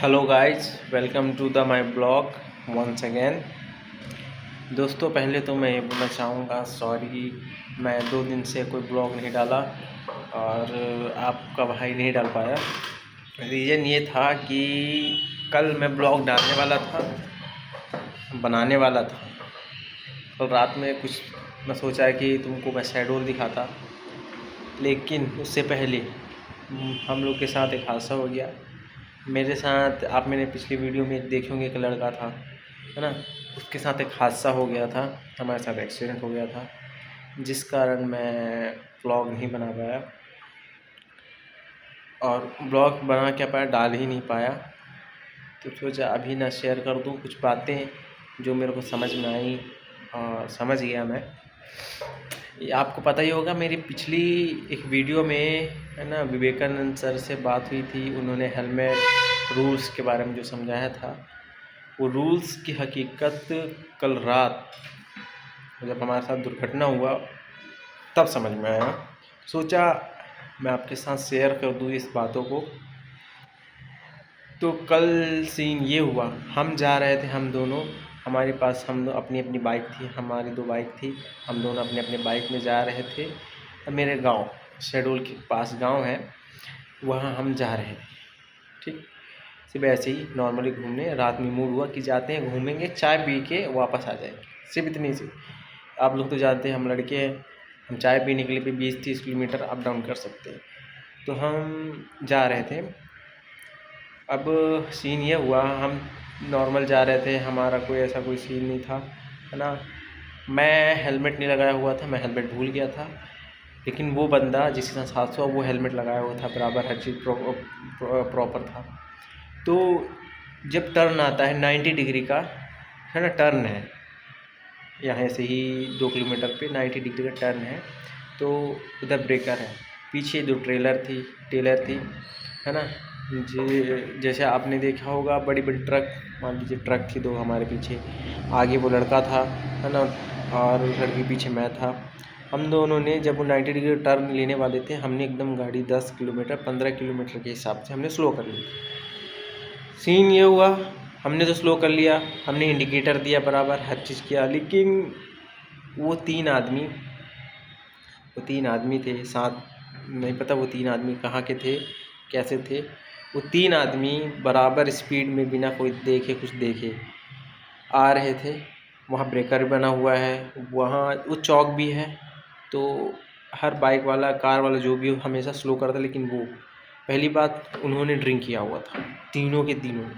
Hello guys, welcome to the my blog once again. दोस्तों, पहले तो मैं ये बोलना चाहूँगा सॉरी, मैं 2 दिन से कोई ब्लॉग नहीं डाला और आपका भाई नहीं डाल पाया। रीज़न ये था कि कल मैं ब्लॉग डालने वाला था, बनाने वाला था। कल रात में कुछ मैं सोचा कि तुमको मैं शेड्यूल दिखाता, लेकिन उससे पहले हम लोग के साथ एक हादसा हो गया। मेरे साथ आप मैंने पिछली वीडियो में देखे होंगे, एक लड़का था, है ना, उसके साथ एक हादसा हो गया था, हमारे साथ एक्सीडेंट हो गया था, जिस कारण मैं ब्लॉग नहीं बना पाया और ब्लॉग बना क्या पाया, डाल ही नहीं पाया। तो सोचा अभी ना शेयर कर दूँ कुछ बातें जो मेरे को समझ में आई और समझ गया मैं। ये आपको पता ही होगा, मेरी पिछली एक वीडियो में, है ना, विवेकानंद सर से बात हुई थी। उन्होंने हेलमेट रूल्स के बारे में जो समझाया था, वो रूल्स की हकीकत कल रात जब हमारे साथ दुर्घटना हुआ तब समझ में आया। सोचा मैं आपके साथ शेयर कर दूँ इस बातों को। तो कल सीन ये हुआ, हम जा रहे थे, हम दोनों, हमारे पास हम अपनी अपनी बाइक थी, हमारी 2 बाइक थी, हम दोनों अपने अपने बाइक में जा रहे थे। मेरे गांव शेड्यूल के पास गांव है, वहाँ हम जा रहे थे। ठीक, सिर्फ ऐसे ही नॉर्मली घूमने, रात में मूड हुआ कि जाते हैं घूमेंगे, चाय पी के वापस आ जाएंगे, सिर्फ इतनी सी। आप लोग तो जानते हैं हम लड़के हैं, हम चाय पीने के लिए भी 20-30 किलोमीटर अप डाउन कर सकते हैं। तो हम जा रहे थे। अब सीन ये हुआ, हम नॉर्मल जा रहे थे, हमारा कोई ऐसा कोई सीन नहीं था, है ना। मैं हेलमेट नहीं लगाया हुआ था, मैं हेलमेट भूल गया था, लेकिन वो बंदा जिसके साथ हादसा हुआ वो हेलमेट लगाया हुआ था, बराबर हर चीज़ प्रॉपर था। तो जब टर्न आता है 90 डिग्री का, है ना, टर्न है, यहाँ से ही 2 किलोमीटर पे 90 डिग्री का टर्न है, तो उधर ब्रेकर है। पीछे जो टेलर थी, है ना, जैसे आपने देखा होगा, बड़ी बड़ी ट्रक, मान लीजिए ट्रक थी 2 हमारे पीछे, आगे वो लड़का था, है ना, और उस लड़के के पीछे मैं था। हम दोनों ने जब वो 90 डिग्री टर्न लेने वाले थे, हमने एकदम गाड़ी 10 किलोमीटर 15 किलोमीटर के हिसाब से हमने स्लो कर ली। सीन ये हुआ, हमने तो स्लो कर लिया, हमने इंडिकेटर दिया बराबर, हर चीज़ किया, लेकिन वो 3 आदमी थे साथ, नहीं पता वो 3 आदमी कहाँ के थे, कैसे थे। वो 3 आदमी बराबर स्पीड में बिना कोई देखे कुछ देखे आ रहे थे। वहाँ ब्रेकर बना हुआ है, वहाँ वो चौक भी है, तो हर बाइक वाला, कार वाला, जो भी हो, हमेशा स्लो करता। लेकिन वो, पहली बात, उन्होंने ड्रिंक किया हुआ था, तीनों के तीनों ने।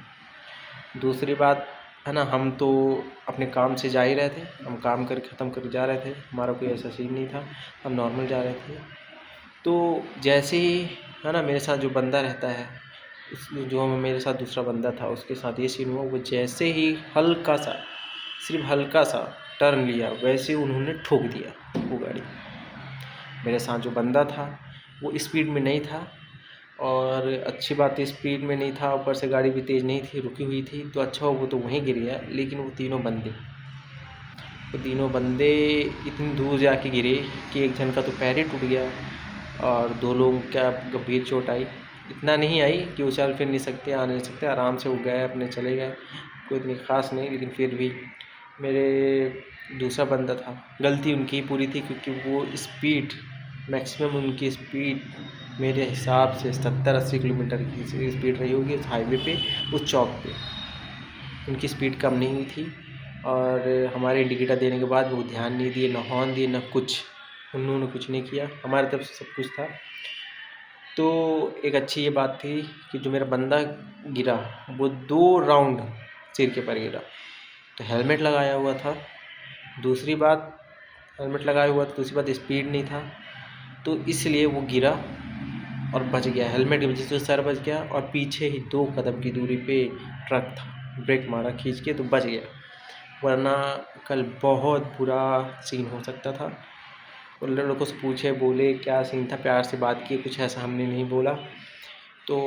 दूसरी बात, है ना, हम तो अपने काम से जा ही रहे थे, हम काम कर ख़त्म कर जा रहे थे, हमारा कोई ऐसा सीन नहीं था, हम नॉर्मल जा रहे थे। तो जैसे ही, है ना, मेरे साथ जो बंदा रहता है, उस जो मेरे साथ दूसरा बंदा था, उसके साथ ये सीन हुआ। वो जैसे ही हल्का सा, सिर्फ हल्का सा टर्न लिया, वैसे उन्होंने ठोक दिया वो गाड़ी। मेरे साथ जो बंदा था वो स्पीड में नहीं था, और अच्छी बात है स्पीड में नहीं था, ऊपर से गाड़ी भी तेज़ नहीं थी, रुकी हुई थी, तो अच्छा वो तो वहीं गिर गया। लेकिन वो तीनों बंदे इतनी दूर जाके गिरे कि एक जन का तो पैर ही टूट गया और 2 लोगों का गंभीर चोट आई। इतना नहीं आई कि वो चल फिर नहीं सकते, आ नहीं सकते, आराम से वो गए, अपने चले गए, कोई इतनी ख़ास नहीं। लेकिन फिर भी मेरे दूसरा बंदा था, गलती उनकी ही पूरी थी, क्योंकि वो स्पीड, मैक्सिमम उनकी स्पीड मेरे हिसाब से 70-80 किलोमीटर की स्पीड रही होगी उस हाईवे पे, उस चौक पे। उनकी स्पीड कम नहीं हुई थी, और हमारे इंडिकेटर देने के बाद वो ध्यान नहीं दिए, ना हॉर्न दिए, ना कुछ, उन्होंने कुछ नहीं किया, हमारी तरफ से सब कुछ था। तो एक अच्छी ये बात थी कि जो मेरा बंदा गिरा वो 2 राउंड सिर के पर गिरा, तो हेलमेट लगाया हुआ था। दूसरी बात, हेलमेट लगाया हुआ था, दूसरी बात स्पीड नहीं था, तो इसलिए वो गिरा और बच गया। हेलमेट की वजह से सर बच गया, और पीछे ही 2 कदम की दूरी पे ट्रक था, ब्रेक मारा खींच के तो बच गया, वरना कल बहुत बुरा सीन हो सकता था। उन लड़कों से पूछे, बोले क्या सीन था, प्यार से बात की, कुछ ऐसा हमने नहीं बोला। तो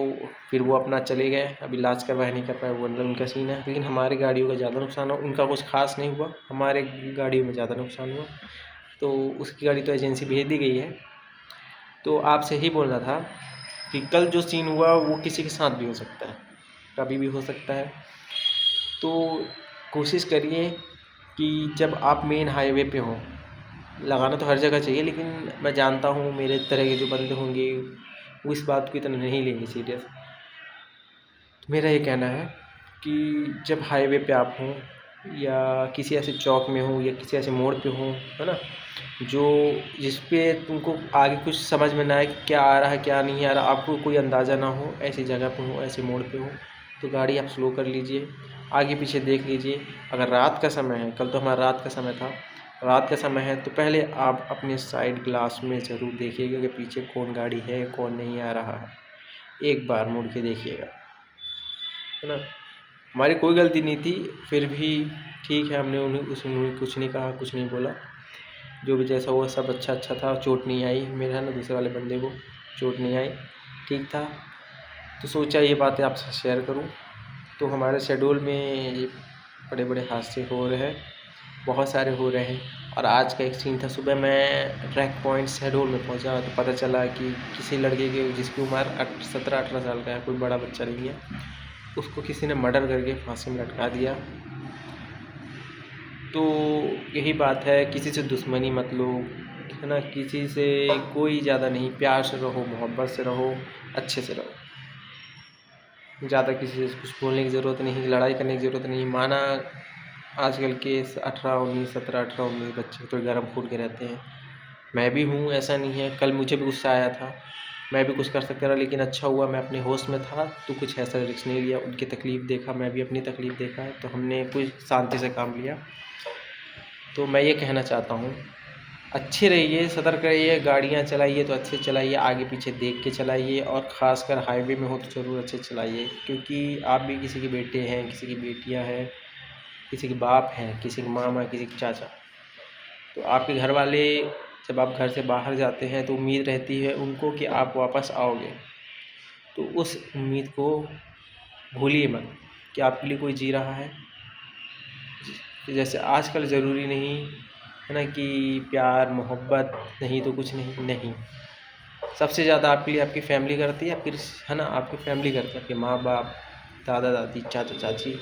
फिर वो अपना चले गए, अभी इलाज करवाया नहीं कर पाए, वो उनका सीन है। लेकिन हमारी गाड़ियों का ज़्यादा नुकसान हुआ, उनका कुछ खास नहीं हुआ, हमारे गाड़ियों में ज़्यादा नुकसान हुआ। तो उसकी गाड़ी तो एजेंसी भेज दी गई है। तो आपसे ही बोलना था कि कल जो सीन हुआ वो किसी के साथ भी हो सकता है, कभी भी हो सकता है। तो कोशिश करिए कि जब आप मेन हाईवे पे हों, लगाना तो हर जगह चाहिए, लेकिन मैं जानता हूँ मेरे तरह के जो बंदे होंगे वो इस बात को इतना नहीं लेंगे सीरियस। तो मेरा ये कहना है कि जब हाईवे पे आप हों या किसी ऐसे चौक में हो या किसी ऐसे मोड़ पे हो, है ना, जो जिस पे तुमको आगे कुछ समझ में ना आए कि क्या आ रहा है क्या नहीं आ रहा, आपको कोई अंदाज़ा ना हो, ऐसी जगह पे हो, ऐसे मोड़ पे हो, तो गाड़ी आप स्लो कर लीजिए, आगे पीछे देख लीजिए। अगर रात का समय है, कल तो हमारा रात का समय था, रात का समय है तो पहले आप अपने साइड ग्लास में ज़रूर देखिएगा कि पीछे कौन गाड़ी है, कौन नहीं आ रहा है। एक बार मुड़ के देखिएगा, है ना। हमारी कोई गलती नहीं थी, फिर भी ठीक है, हमने उन्हें कुछ नहीं कहा, कुछ नहीं बोला। जो भी जैसा हुआ सब अच्छा था, चोट नहीं आई मेरे, है ना, दूसरे वाले बंदे को चोट नहीं आई, ठीक था। तो सोचा ये बातें आपसे शेयर करूं। तो हमारे शेड्यूल में ये बड़े-बड़े हादसे हो रहे हैं, बहुत सारे हो रहे हैं। और आज का एक सीन था, सुबह मैं ट्रैक पॉइंट शेड्यूल में पहुंचा तो पता चला कि किसी लड़के की जिसकी उम्र 17-18 साल का है, कोई बड़ा बच्चा नहीं है, उसको किसी ने मर्डर करके फांसी में लटका दिया। तो यही बात है, किसी से दुश्मनी मत लो, है ना, किसी से कोई ज़्यादा नहीं, प्यार से रहो, मोहब्बत से रहो, अच्छे से रहो। ज़्यादा किसी से कुछ बोलने की ज़रूरत नहीं, लड़ाई करने की ज़रूरत नहीं। माना आजकल के 18-19, 17-18-19 बच्चे तो गर्म खून के रहते हैं, मैं भी हूँ, ऐसा नहीं है। कल मुझे भी गुस्सा आया था, मैं भी कुछ कर सकता था, लेकिन अच्छा हुआ मैं अपने होश में था तो कुछ ऐसा रिस्क नहीं लिया। उनकी तकलीफ़ देखा, मैं भी अपनी तकलीफ़ देखा है, तो हमने कुछ शांति से काम लिया। तो मैं ये कहना चाहता हूँ, अच्छे रहिए, सतर्क रहिए, गाड़ियाँ चलाइए तो अच्छे चलाइए, आगे पीछे देख के चलाइए, और ख़ासकर हाईवे में हो तो ज़रूर अच्छे चलाइए, क्योंकि आप भी किसी के बेटे हैं, किसी की बेटियाँ हैं, किसी के बाप हैं, किसी के मामा, किसी के चाचा। तो आपके घर वाले जब आप घर से बाहर जाते हैं तो उम्मीद रहती है उनको कि आप वापस आओगे। तो उस उम्मीद को भूलिए मत कि आपके लिए कोई जी रहा है। जैसे आजकल ज़रूरी नहीं है ना कि प्यार मोहब्बत नहीं तो कुछ नहीं, नहीं, सबसे ज़्यादा आपके लिए आपकी फैमिली करती है, फिर है ना, आपकी फैमिली करती है, आपके माँ बाप, दादा दादी, चाचा चाची।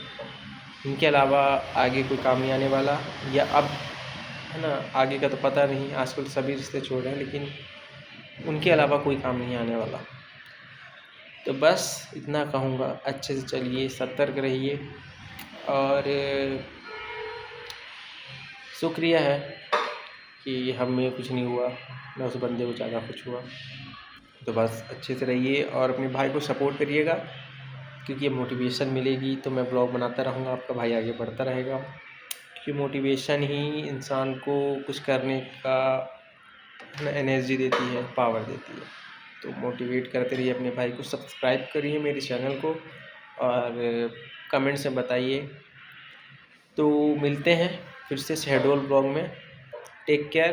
इनके अलावा आगे कोई काम नहीं आने वाला, या अब, है ना, आगे का तो पता नहीं, आजकल सभी रिश्ते छोड़ रहे हैं, लेकिन उनके अलावा कोई काम नहीं आने वाला। तो बस इतना कहूँगा, अच्छे से चलिए, सतर्क रहिए, और शुक्रिया है कि हमें कुछ नहीं हुआ, ना उस बंदे को ज़्यादा कुछ हुआ। तो बस अच्छे से रहिए और अपने भाई को सपोर्ट करिएगा, क्योंकि मोटिवेशन मिलेगी तो मैं ब्लॉग बनाता रहूँगा, आपका भाई आगे बढ़ता रहेगा। क्योंकि मोटिवेशन ही इंसान को कुछ करने का एनर्जी देती है, पावर देती है। तो मोटिवेट करते रहिए अपने भाई को, सब्सक्राइब करिए मेरे चैनल को, और कमेंट्स में बताइए। तो मिलते हैं फिर से शहडोल ब्लॉग में। Take care.